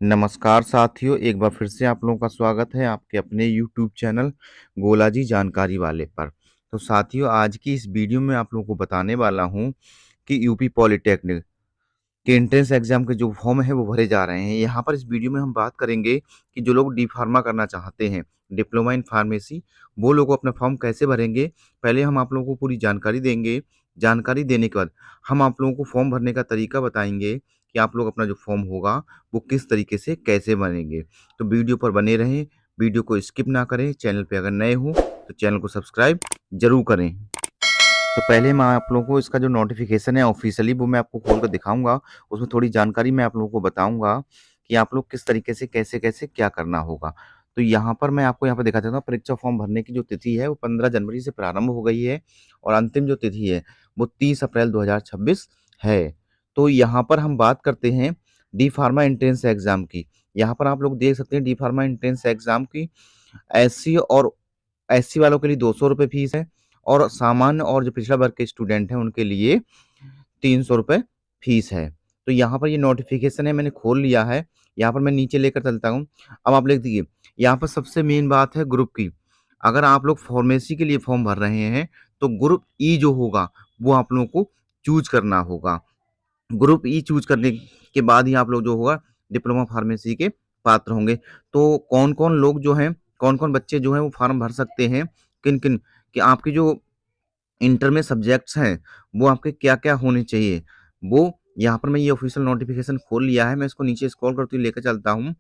नमस्कार साथियों, एक बार फिर से आप लोगों का स्वागत है आपके अपने यूट्यूब चैनल गोलाजी जानकारी वाले पर। तो साथियों, आज की इस वीडियो में आप लोगों को बताने वाला हूं कि यूपी पॉलिटेक्निक के एंट्रेंस एग्जाम के जो फॉर्म है वो भरे जा रहे हैं। यहाँ पर इस वीडियो में हम बात करेंगे कि जो लोग डी फार्मा करना चाहते हैं, डिप्लोमा इन फार्मेसी, वो लोग अपना फॉर्म कैसे भरेंगे। पहले हम आप लोगों को पूरी जानकारी देंगे। जानकारी देने के बाद हम आप लोगों को फॉर्म भरने का तरीका बताएंगे कि आप लोग अपना जो फॉर्म होगा वो किस तरीके से कैसे भरेंगे। तो वीडियो पर बने रहें, वीडियो को स्किप ना करें। चैनल पे अगर नए हो तो चैनल को सब्सक्राइब जरूर करें। तो पहले मैं आप लोगों को इसका जो नोटिफिकेशन है ऑफिशियली वो मैं आपको खोल कर दिखाऊंगा। उसमें थोड़ी जानकारी मैं आप लोगों को बताऊंगा कि आप लोग किस तरीके से कैसे-कैसे क्या करना होगा। तो यहाँ पर मैं आपको यहाँ पर दिखा देता हूँ, परीक्षा फॉर्म भरने की जो तिथि है वो 15 जनवरी से प्रारंभ हो गई है और अंतिम जो तिथि है वो 30 अप्रैल 2026 है। तो यहाँ पर हम बात करते हैं डी फार्मा एंट्रेंस एग्जाम की। यहाँ पर आप लोग देख सकते हैं डी फार्मा एंट्रेंस एग्जाम की एससी और एससी वालों के लिए 200 रुपये फीस है और सामान्य और जो पिछड़ा वर्ग के स्टूडेंट हैं उनके लिए 300 रुपये फीस है। तो यहाँ पर ये नोटिफिकेशन है, मैंने खोल लिया है। यहाँ पर मैं नीचे लेकर चलता हूँ। अब आप लिख दीजिए, यहाँ पर सबसे मेन बात है ग्रुप की। अगर आप लोग फार्मेसी के लिए फॉर्म भर रहे हैं तो ग्रुप ई जो होगा वो आप लोगों को चूज करना होगा। ग्रुप ई चूज करने के बाद ही आप लोग जो होगा डिप्लोमा फार्मेसी के पात्र होंगे। तो कौन-कौन लोग जो हैं, कौन-कौन बच्चे जो हैं वो फॉर्म भर सकते हैं, किन-किन कि आपकी जो इंटर में सब्जेक्ट्स हैं, वो आपके क्या-क्या होने चाहिए, वो यहाँ पर मैं ये ऑफिशियल नोटिफिकेशन खोल लिया है। मैं इसको नीचे स्क्रॉल करते हुए लेकर चलता हूँ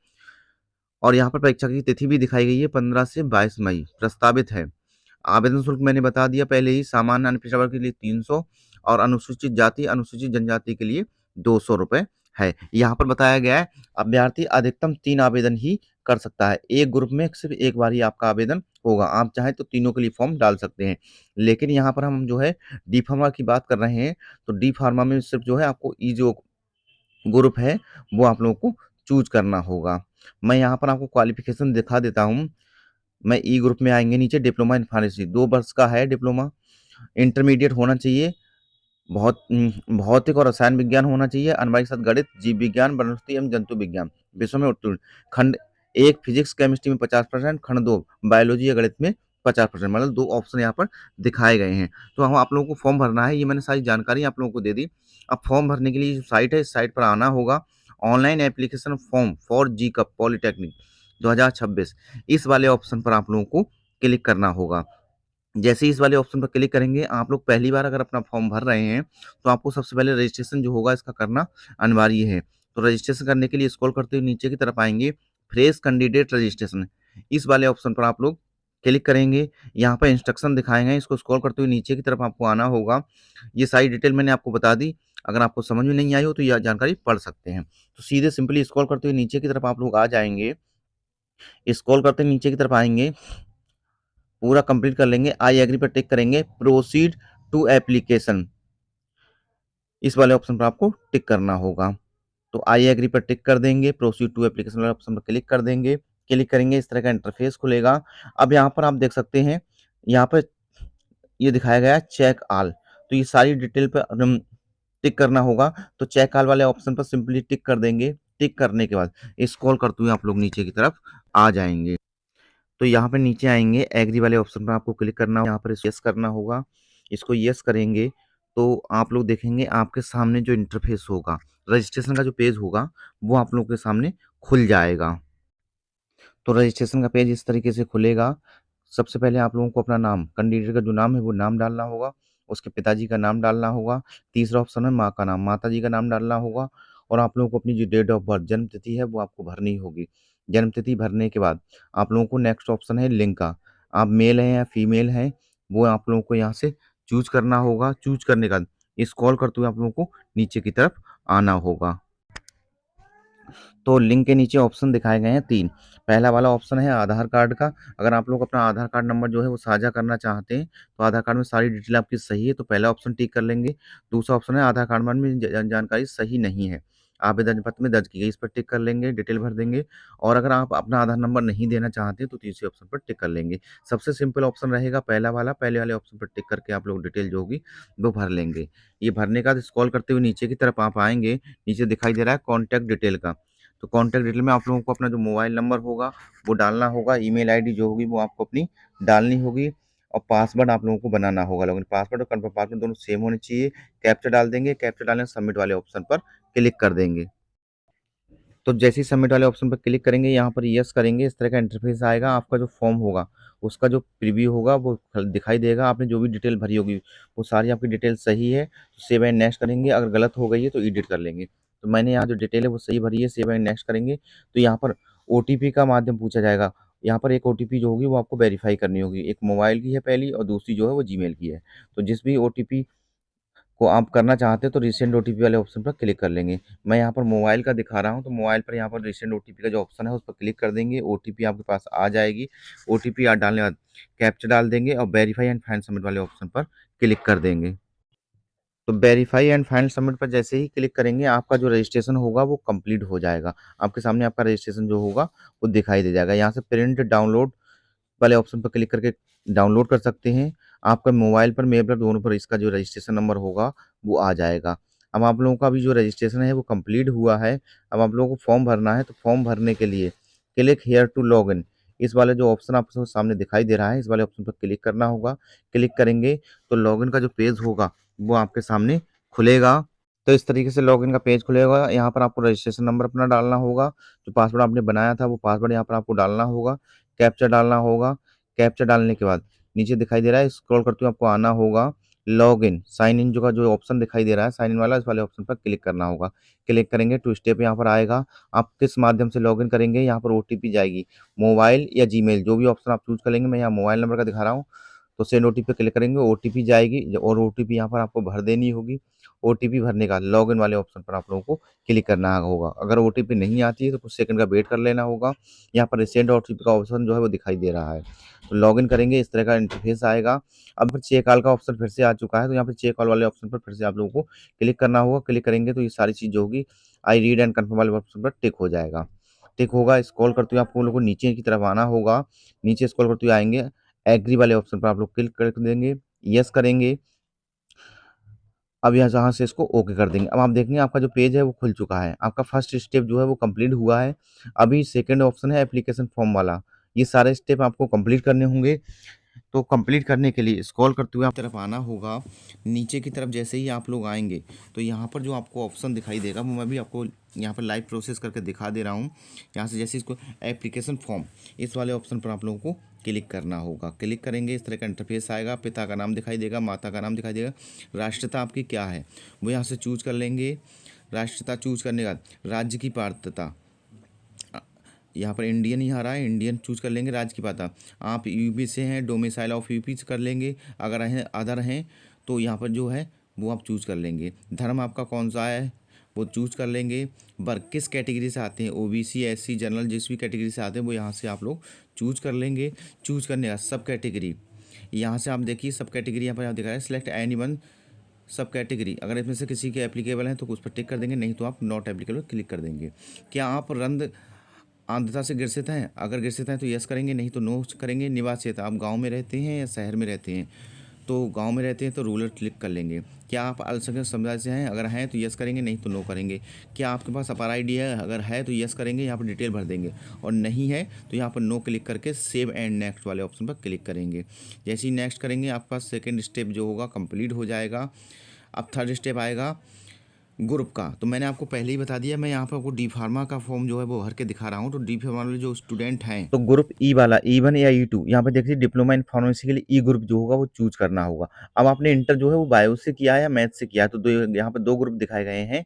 और यहाँ पर परीक्षा की तिथि भी दिखाई गई है 15 से 22 मई प्रस्तावित है। आवेदन शुल्क मैंने बता दिया पहले ही, सामान्य अन्य पिछड़ा वर्ग के लिए 300 और अनुसूचित जाति, अनुसूचित जनजाति के लिए 200 रुपए है। यहाँ पर बताया गया है अभ्यर्थी अधिकतम 3 आवेदन ही कर सकता है। एक ग्रुप में सिर्फ एक बार ही आपका आवेदन होगा। आप चाहें तो तीनों के लिए फॉर्म डाल सकते हैं। लेकिन यहाँ पर हम जो है डी फार्मा की बात कर रहे हैं, तो डी फार्मा में सिर्फ जो है आपको ई जो ग्रुप है वो आप लोगों को चूज करना होगा। मैं यहाँ पर आपको क्वालिफिकेशन दिखा देता हूँ। मैं ई ग्रुप में आएँगे नीचे, डिप्लोमा इन फार्मेसी 2 वर्ष का है डिप्लोमा। इंटरमीडिएट होना चाहिए। भौतिक और रसायन विज्ञान होना चाहिए। अनिवार्य के साथ गणित, जीव विज्ञान, वनस्पति एवं जंतु विज्ञान विषयों में उत्तीर्ण। खंड 1 फिजिक्स, केमिस्ट्री में 50%, खंड 2 बायोलॉजी या गणित में 50%, मतलब 2 ऑप्शन यहाँ पर दिखाए गए हैं। तो हम आप लोगों को फॉर्म भरना है, ये मैंने सारी जानकारी आप लोगों को दे दी। अब फॉर्म भरने के लिए जो साइट है, इस साइट पर आना होगा। Online application form for JEECUP polytechnic 2026, इस वाले ऑप्शन पर आप लोगों को क्लिक करना होगा। जैसे ही इस वाले ऑप्शन पर क्लिक करेंगे, आप लोग पहली बार अगर अपना फॉर्म भर रहे हैं, तो आपको सबसे पहले रजिस्ट्रेशन जो होगा इसका करना अनिवार्य है। तो रजिस्ट्रेशन करने के लिए स्क्रॉल करते हुए नीचे की तरफ आएँगे, फ्रेश कैंडिडेट रजिस्ट्रेशन, इस वाले ऑप्शन पर आप लोग क्लिक करेंगे। यहाँ पर इंस्ट्रक्शन दिखाए गए हैं, इसको स्क्रॉल करते हुए नीचे की तरफ आपको आना होगा। ये सारी डिटेल मैंने आपको बता दी। अगर आपको समझ में नहीं आई हो तो यह जानकारी पढ़ सकते हैं। तो सीधे सिंपली स्क्रॉल करते हुए नीचे की तरफ आप लोग आ जाएँगे। स्क्रॉल करते नीचे की तरफ आएँगे, पूरा कंप्लीट कर लेंगे, आई एग्री पर टिक करेंगे, प्रोसीड टू एप्लीकेशन, इस वाले ऑप्शन पर आपको टिक करना होगा। तो आई एग्री पर टिक कर देंगे, प्रोसीड टू एप्लीकेशन वाले ऑप्शन पर क्लिक कर देंगे। क्लिक करेंगे, इस तरह का इंटरफेस खुलेगा। अब यहाँ पर आप देख सकते हैं, यहाँ पर ये दिखाया गया है चेक ऑल। तो ये सारी डिटेल पे टिक करना होगा। तो चेक ऑल वाले ऑप्शन पर सिंपली टिक कर देंगे। टिक करने के बाद स्क्रॉल करते हुए आप लोग नीचे की तरफ आ जाएँगे। तो यहाँ पे नीचे आएँगे, एग्री वाले ऑप्शन पर आपको क्लिक करना होगा, यहाँ पर यस करना होगा। इसको यस करेंगे तो आप लोग देखेंगे आपके सामने जो इंटरफेस होगा, रजिस्ट्रेशन का जो पेज होगा, वो आप लोगों के सामने खुल जाएगा। तो रजिस्ट्रेशन का पेज इस तरीके से खुलेगा। सबसे पहले आप लोगों को अपना नाम, कैंडिडेट का जो नाम है वो नाम डालना होगा, उसके पिताजी का नाम डालना होगा। तीसरा ऑप्शन है माँ का नाम, माताजी का नाम डालना होगा और आप लोगों को अपनी जो डेट ऑफ बर्थ, जन्म तिथि है वो आपको भरनी होगी। जन्म तिथि भरने के बाद आप लोगों को नेक्स्ट ऑप्शन है लिंग का, आप मेल हैं या फीमेल हैं, वो आप लोगों को यहाँ से चूज़ करना होगा। चूज़ करने के बाद स्क्रॉल करते हुए आप लोगों को नीचे की तरफ आना होगा। तो लिंक के नीचे ऑप्शन दिखाए गए हैं 3। पहला वाला ऑप्शन है आधार कार्ड का। अगर आप लोग अपना आधार कार्ड नंबर जो है वो साझा करना चाहते हैं, तो आधार कार्ड में सारी डिटेल आपकी सही है तो पहला ऑप्शन टिक कर लेंगे। दूसरा ऑप्शन है आधार कार्ड में जानकारी सही नहीं है, आवेदन पत्र में दर्ज की गई, इस पर टिक कर लेंगे, डिटेल भर देंगे। और अगर आप अपना आधार नंबर नहीं देना चाहते तो तीसरे ऑप्शन पर टिक कर लेंगे। सबसे सिंपल ऑप्शन रहेगा पहला वाला, पहले वाले ऑप्शन पर टिक करके आप लोग डिटेल जो होगी वो भर लेंगे। ये भरने के बाद स्क्रॉल करते हुए नीचे की तरफ आप आएँगे, नीचे दिखाई दे रहा है कॉन्टैक्ट डिटेल का। तो कॉन्टैक्ट डिटेल में आप लोगों को अपना जो मोबाइल नंबर होगा वो डालना होगा, ईमेल आईडी जो होगी वो आपको अपनी डालनी होगी, और पासवर्ड आप लोगों को बनाना होगा। लॉगिन पासवर्ड और कन्फर्म पासवर्ड दोनों सेम होने चाहिए। कैप्चा डाल देंगे, कैप्चा डालने सबमिट वाले ऑप्शन पर क्लिक कर देंगे। तो जैसे ही सबमिट वाले ऑप्शन पर क्लिक करेंगे, यहाँ पर यस करेंगे, इस तरह का इंटरफेस आएगा। आपका जो फॉर्म होगा उसका जो प्रीव्यू होगा वो दिखाई देगा। आपने जो भी डिटेल भरी होगी वो सारी आपकी डिटेल सही है तो सेव एंड नेक्स्ट करेंगे, अगर गलत हो गई है तो एडिट कर लेंगे। तो मैंने यहाँ जो डिटेल है वो सही भरी है, सेव एंड नेक्स्ट करेंगे। तो यहाँ पर ओटीपी का माध्यम पूछा जाएगा। यहाँ पर एक ओटीपी जो होगी वो आपको वेरीफाई करनी होगी। एक मोबाइल की है पहली, और दूसरी जो है वो जीमेल की है। तो जिस भी ओटीपी को आप करना चाहते हो तो रिसेंट ओटीपी वाले ऑप्शन पर क्लिक कर लेंगे। मैं यहाँ पर मोबाइल का दिखा रहा हूँ, तो मोबाइल पर यहाँ पर रिसेंट ओटीपी का जो ऑप्शन है उस पर क्लिक कर देंगे। ओटीपी आपके पास आ जाएगी। ओटीपी आप डालने के बाद कैप्चा डाल देंगे और वेरीफाई एंड फाइनल सबमिट वाले ऑप्शन पर क्लिक कर देंगे। तो वेरीफाई एंड फाइनल सबमिट पर जैसे ही क्लिक करेंगे, आपका जो रजिस्ट्रेशन होगा वो कंप्लीट हो जाएगा। आपके सामने आपका रजिस्ट्रेशन जो होगा वो दिखाई दे जाएगा। यहाँ से प्रिंट डाउनलोड वाले ऑप्शन पर क्लिक करके डाउनलोड कर सकते हैं। आपका मोबाइल पर, मेल पर, दोनों पर इसका जो रजिस्ट्रेशन नंबर होगा वो आ जाएगा। अब आप लोगों का अभी जो रजिस्ट्रेशन है वो कंप्लीट हुआ है। अब आप लोगों को फॉर्म भरना है, तो फॉर्म भरने के लिए click here to log in, इस वाले जो ऑप्शन आपको सामने दिखाई दे रहा है, इस वाले ऑप्शन पर क्लिक करना होगा। क्लिक करेंगे तो लॉगिन का जो पेज होगा वो आपके सामने खुलेगा। तो इस तरीके से लॉगिन का पेज खुलेगा। यहाँ पर आपको रजिस्ट्रेशन नंबर अपना डालना होगा, जो पासवर्ड आपने बनाया था वो पासवर्ड यहाँ पर आपको डालना होगा। कैप्चा डालना होगा। कैप्चा डालने के बाद नीचे दिखाई दे रहा है, स्क्रॉल करते हुए आपको आना होगा लॉग इन, साइन इन जो का जो ऑप्शन दिखाई दे रहा है साइन इन वाला, इस वाले ऑप्शन पर क्लिक करना होगा। क्लिक करेंगे टू स्टेप यहाँ पर आएगा। आप किस माध्यम से लॉगिन करेंगे, यहाँ पर ओटीपी जाएगी, मोबाइल या जीमेल, जो भी ऑप्शन आप चूज कर लेंगे। मैं यहाँ मोबाइल नंबर का दिखा रहा हूँ, तो सेंड ओटीपी पे क्लिक करेंगे, ओटीपी जाएगी और ओटीपी यहाँ पर आपको भर देनी होगी। ओटीपी भरने का लॉगिन वाले ऑप्शन पर आप लोगों को क्लिक करना होगा। अगर ओटीपी नहीं आती है तो कुछ सेकंड का वेट कर लेना होगा। यहाँ पर रिसेंट ओटीपी का ऑप्शन जो है वो दिखाई दे रहा है। तो लॉगिन करेंगे, इस तरह का इंटरफेस आएगा। अब फिर चेक ऑल का ऑप्शन फिर से आ चुका है, तो यहाँ पे चेक ऑल वाले ऑप्शन पर फिर से आप लोगों को क्लिक करना होगा। क्लिक करेंगे तो ये सारी चीज़ जो होगी आई रीड एंड कन्फर्म वाले ऑप्शन पर टिक हो जाएगा। टिक होगा, स्क्रॉल करते हुए आपको लोगों को नीचे की तरफ आना होगा। नीचे स्क्रॉल करते हुए आएंगे, एग्री वाले ऑप्शन पर आप लोग क्लिक कर देंगे, यस करेंगे। अब यहाँ से इसको ओके कर देंगे। अब आप देखेंगे आपका जो पेज है वो खुल चुका है। आपका फर्स्ट स्टेप जो है वो कंप्लीट हुआ है। अभी सेकंड ऑप्शन है एप्लीकेशन फॉर्म वाला। ये सारे स्टेप आपको कंप्लीट करने होंगे। तो कंप्लीट करने के लिए स्क्रॉल करते हुए आप तरफ आना होगा। नीचे की तरफ जैसे ही आप लोग आएंगे तो यहाँ पर जो आपको ऑप्शन दिखाई देगा वो मैं भी आपको यहाँ पर लाइव प्रोसेस करके दिखा दे रहा हूँ। यहाँ से जैसे इसको एप्लीकेशन फॉर्म, इस वाले ऑप्शन पर आप लोगों को क्लिक करना होगा। क्लिक करेंगे, इस तरह का इंटरफेस आएगा। पिता का नाम दिखाई देगा, माता का नाम दिखाई देगा, राष्ट्रीयता आपकी क्या है वो यहाँ से चूज कर लेंगे। राष्ट्रीयता चूज करने के बाद राज्य की पात्रता, यहाँ पर इंडियन ही आ रहा है, इंडियन चूज कर लेंगे। राज्य की पात्रता आप यूपी से हैं, डोमिसाइल ऑफ यूपी कर लेंगे। अगर हैं अदर हैं तो यहाँ पर जो है वो आप चूज कर लेंगे। धर्म आपका कौन सा है वो चूज कर लेंगे। वर्ग किस कैटेगरी से आते हैं, ओबीसी, एससी, जनरल, जिस भी कैटेगरी से आते हैं वो यहाँ से आप लोग चूज कर लेंगे। चूज करने का सब कैटेगरी, यहाँ से आप देखिए सब कैटेगरी यहाँ पर आप दिखा रहा है, सिलेक्ट एनी वन सब कैटेगरी। अगर इसमें से किसी के एप्लीकेबल हैं तो उस पर टिक कर देंगे, नहीं तो आप नॉट एप्लीकेबल क्लिक कर देंगे। क्या आप रंध आंध्रता से ग्रसित हैं, अगर ग्रसित हैं तो यस करेंगे, नहीं तो नो करेंगे। निवासित आप गांव में रहते हैं या शहर में रहते हैं, तो गांव में रहते हैं तो रूरल क्लिक कर लेंगे। क्या आप अल्पसंख्यक समुदाय से हैं, अगर हैं तो यस करेंगे, नहीं तो नो करेंगे। क्या आपके पास अपार आईडी है, अगर है तो यस करेंगे, यहाँ पर डिटेल भर देंगे, और नहीं है तो यहाँ पर नो क्लिक करके सेव एंड नेक्स्ट वाले ऑप्शन पर क्लिक करेंगे। जैसे ही नेक्स्ट करेंगे आपका सेकेंड स्टेप जो होगा कंप्लीट हो जाएगा। अब थर्ड स्टेप आएगा ग्रुप का। तो मैंने आपको पहले ही बता दिया, मैं यहाँ पर आपको डी फार्मा का फॉर्म जो है वो भर के दिखा रहा हूँ। तो डी फार्मा वाले जो स्टूडेंट हैं तो ग्रुप ई वाला, E1 या E2, यहाँ पे देखिए डिप्लोमा इन फार्मेसी के लिए ई ग्रुप जो होगा वो चूज करना होगा। अब आपने इंटर जो है वो बायो से किया है या मैथ से किया है, तो यहाँ पर दो ग्रुप दिखाए गए हैं।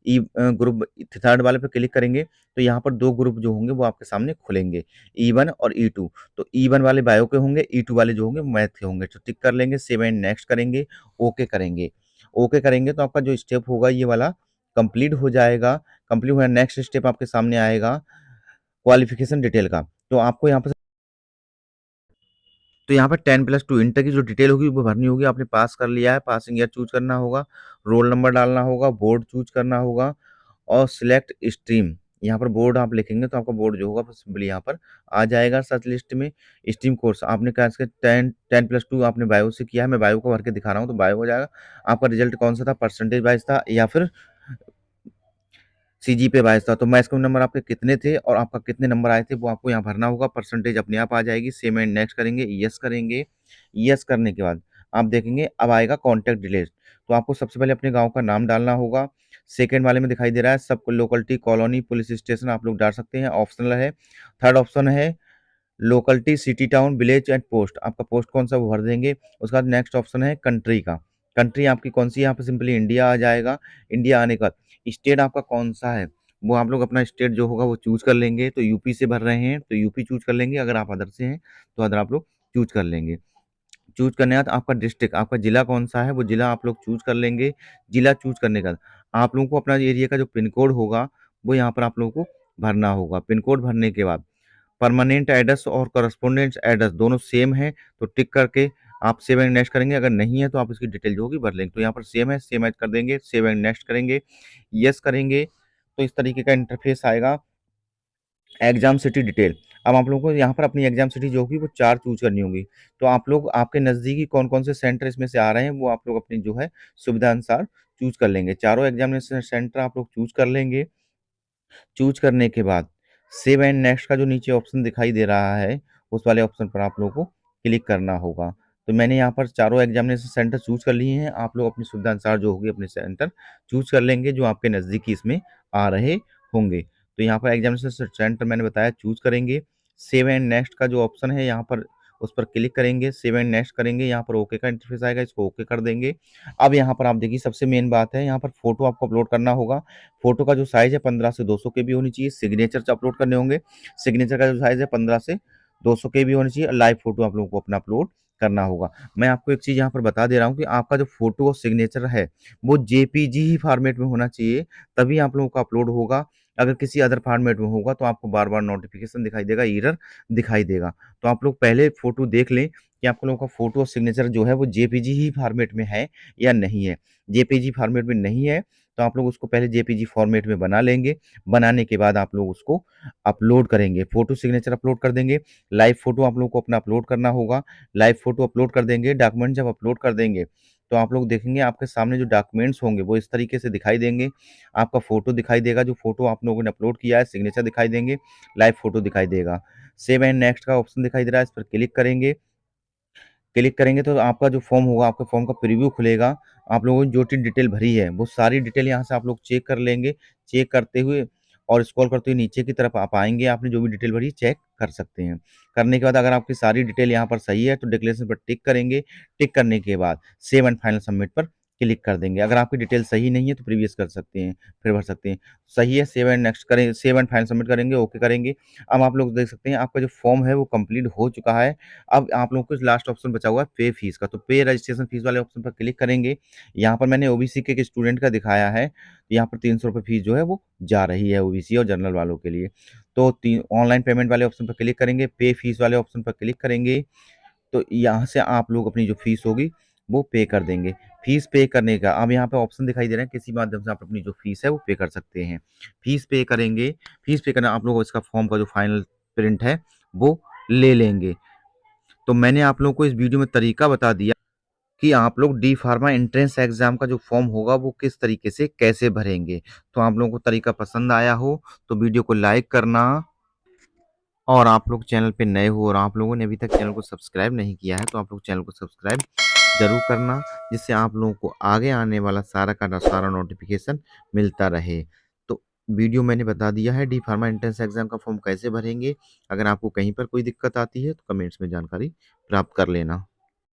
ई ग्रुप थर्ड वाले पे क्लिक करेंगे तो यहाँ पर दो ग्रुप जो होंगे वो आपके सामने खुलेंगे, E1 और E2। तो E1 वाले बायो के होंगे, E2 वाले जो होंगे मैथ के होंगे। तो टिक कर लेंगे, सेव एंड नेक्स्ट करेंगे, ओके करेंगे। ओके करेंगे तो आपका जो स्टेप होगा ये वाला कंप्लीट हो जाएगा। कंप्लीट हुआ, नेक्स्ट स्टेप आपके सामने आएगा क्वालिफिकेशन डिटेल का। तो आपको यहाँ पर, तो यहाँ पर 10+2 इंटर की जो डिटेल होगी वो भरनी होगी। आपने पास कर लिया है, पासिंग ईयर चूज करना होगा, रोल नंबर डालना होगा, बोर्ड चूज करना होगा, और सिलेक्ट स्ट्रीम, यहाँ पर बोर्ड आप लिखेंगे तो आपका बोर्ड जो होगा सिंपली यहाँ पर आ जाएगा सर्च लिस्ट में। स्ट्रीम कोर्स आपने कहा इसके 10+2 आपने बायो से किया है, मैं बायो को भर के दिखा रहा हूँ तो बायो हो जाएगा। आपका रिजल्ट कौन सा था, परसेंटेज वाइज था या फिर सीजी पे 22 था, तो मैथ्स के नंबर आपके कितने थे और आपका कितने नंबर आए थे वो आपको यहाँ भरना होगा। परसेंटेज अपने आप आ जाएगी। सेव एंड नेक्स्ट करेंगे, यस करेंगे। यस करने के बाद आप देखेंगे अब आएगा कॉन्टैक्ट डिटेल्स। तो आपको सबसे पहले अपने गाँव का नाम डालना होगा। सेकंड वाले में दिखाई दे रहा है सब लोकेलिटी, कॉलोनी, पुलिस स्टेशन आप लोग डाल सकते हैं, ऑप्शनल है। थर्ड ऑप्शन है locality, city, town, village and post. आपका पोस्ट कौन सा वो भर देंगे। उसके बाद नेक्स्ट ऑप्शन है कंट्री का। कंट्री आपकी कौन सी है, यहाँ पे सिंपली इंडिया आ जाएगा। इंडिया आने के बाद स्टेट आपका कौन सा है वो आप लोग अपना स्टेट जो होगा वो चूज कर लेंगे। तो यूपी से भर रहे हैं तो यूपी चूज कर लेंगे, अगर आप अदर से हैं तो अदर आप लोग चूज कर लेंगे। चूज करने के बाद आपका डिस्ट्रिक्ट, आपका जिला कौन सा है वो जिला आप लोग चूज कर लेंगे। जिला चूज करने के बाद आप लोगों को अपना एरिया का जो पिन कोड होगा वो यहाँ पर आप लोगों को भरना होगा। पिन कोड भरने के बाद परमानेंट एड्रेस और करस्पोंडेंस एड्रेस दोनों सेम है तो टिक करके आप सेव एंड नेक्स्ट करेंगे। अगर नहीं है तो आप इसकी डिटेल जो होगी भर लेंगे। तो यहाँ पर सेम है, सेम एज कर देंगे, सेव एंड नेक्स्ट करेंगे, यस करेंगे। तो इस तरीके का इंटरफेस आएगा। एग्जाम सिटी डिटेल, अब आप लोगों को यहाँ पर अपनी एग्जाम सिटी जो होगी वो 4 चूज करनी होगी। तो आप लोग आपके नज़दीकी कौन-कौन से सेंटर इसमें से आ रहे हैं वो आप लोग अपनी जो है सुविधा अनुसार चूज कर लेंगे। चारों एग्जामिनेशन सेंटर आप लोग चूज कर लेंगे। चूज करने के बाद सेव एंड नेक्स्ट का जो नीचे ऑप्शन दिखाई दे रहा है उस वाले ऑप्शन पर आप लोगों को क्लिक करना होगा। तो मैंने यहाँ पर चारों एग्जामिनेशन सेंटर चूज कर लिए हैं। आप लोग अपनी सुविधा अनुसार जो होगी अपने सेंटर चूज कर लेंगे जो आपके नज़दीकी इसमें आ रहे होंगे। तो यहाँ पर एग्जामिनेशन सेंटर मैंने बताया चूज करेंगे। सेव एंड नेक्स्ट का जो ऑप्शन है यहाँ पर उस पर क्लिक करेंगे, सेव एंड नेक्स्ट करेंगे। यहाँ पर ओके का इंटरफेस आएगा, इसको ओके कर देंगे। अब यहाँ पर आप देखिए सबसे मेन बात है, यहाँ पर फोटो आपको अपलोड करना होगा। फोटो का जो साइज है 15 से 200 के बी होनी चाहिए। सिग्नेचर अपलोड करने होंगे, सिग्नेचर का जो साइज है 15 से 200 के बी होनी चाहिए। लाइव फोटो आप लोगों को अपना अपलोड करना होगा। मैं आपको एक चीज़ यहाँ पर बता दे रहा हूँ कि आपका जो फोटो और सिग्नेचर है वो जेपीजी ही फॉर्मेट में होना चाहिए, तभी आप लोगों का अपलोड होगा। अगर किसी अदर फॉर्मेट में होगा तो आपको बार बार नोटिफिकेशन दिखाई देगा, एरर दिखाई देगा। तो आप लोग पहले फोटो देख लें कि आप लोगों का फोटो और सिग्नेचर जो है वो जेपीजी ही फॉर्मेट में है या नहीं है। जेपीजी फॉर्मेट में नहीं है तो आप लोग उसको पहले जेपीजी फॉर्मेट में बना लेंगे। बनाने के बाद आप लोग उसको अपलोड करेंगे, फोटो सिग्नेचर अपलोड कर देंगे। लाइव फोटो आप लोग को अपना अपलोड करना होगा। लाइव फोटो अपलोड कर देंगे। डॉक्यूमेंट जब अपलोड कर देंगे तो आप लोग देखेंगे आपके सामने जो डॉक्यूमेंट्स होंगे वो इस तरीके से दिखाई देंगे। आपका फोटो दिखाई देगा, जो फोटो आप लोगों ने अपलोड किया है, सिग्नेचर दिखाई देंगे, लाइव फोटो दिखाई देगा। सेव एंड नेक्स्ट का ऑप्शन दिखाई दे रहा है, इस पर क्लिक करेंगे। क्लिक करेंगे तो आपका जो फॉर्म होगा, आपके फॉर्म का प्रीव्यू खुलेगा। आप लोगों ने जो डिटेल भरी है वो सारी डिटेल यहाँ से आप लोग चेक कर लेंगे। चेक करते हुए और स्क्रॉल करते हुए नीचे की तरफ आप आएंगे, आपने जो भी डिटेल भरी चेक कर सकते हैं। करने के बाद अगर आपकी सारी डिटेल यहाँ पर सही है तो डिक्लेरेशन पर टिक करेंगे। टिक करने के बाद सेव एंड फाइनल सबमिट पर क्लिक कर देंगे। अगर आपकी डिटेल सही नहीं है तो प्रीवियस कर सकते हैं, फिर भर सकते हैं। सही है, सेव एंड नेक्स्ट करें, सेव एंड फाइनल सबमिट करेंगे, ओके करेंगे। अब आप लोग देख सकते हैं आपका जो फॉर्म है वो कंप्लीट हो चुका है। अब आप लोगों को लास्ट ऑप्शन बचा हुआ है पे फीस का, तो पे रजिस्ट्रेशन फीस वाले ऑप्शन पर क्लिक करेंगे। यहाँ पर मैंने ओबीसी के एक स्टूडेंट का दिखाया है, यहाँ पर 300 रुपये फीस जो है वो जा रही है ओबीसी और जनरल वालों के लिए। तो ऑनलाइन पेमेंट वाले ऑप्शन पर क्लिक करेंगे, पे फीस वाले ऑप्शन पर क्लिक करेंगे। तो यहाँ से आप लोग अपनी जो फीस होगी वो पे कर देंगे। फीस पे करने का अब यहाँ पे ऑप्शन दिखाई दे रहा है, किसी माध्यम से आप अपनी जो फीस है वो पे कर सकते हैं। फीस पे करेंगे। फीस पे करना आप लोगों को इसका फॉर्म का जो फाइनल प्रिंट है वो ले लेंगे। तो मैंने आप लोगों को इस वीडियो में तरीका बता दिया कि आप लोग डी फार्मा एंट्रेंस एग्जाम का जो फॉर्म होगा वो किस तरीके से कैसे भरेंगे। तो आप लोगों को तरीका पसंद आया हो तो वीडियो को लाइक करना, और आप लोग चैनल पे नए हो और आप लोगों ने अभी तक चैनल को सब्सक्राइब नहीं किया है तो आप लोग चैनल को सब्सक्राइब जरूर करना, जिससे आप लोगों को आगे आने वाला सारा का सारा नोटिफिकेशन मिलता रहे। तो वीडियो मैंने बता दिया है डी फार्मा एंट्रेंस एग्जाम का फॉर्म कैसे भरेंगे। अगर आपको कहीं पर कोई दिक्कत आती है तो कमेंट्स में जानकारी प्राप्त कर लेना।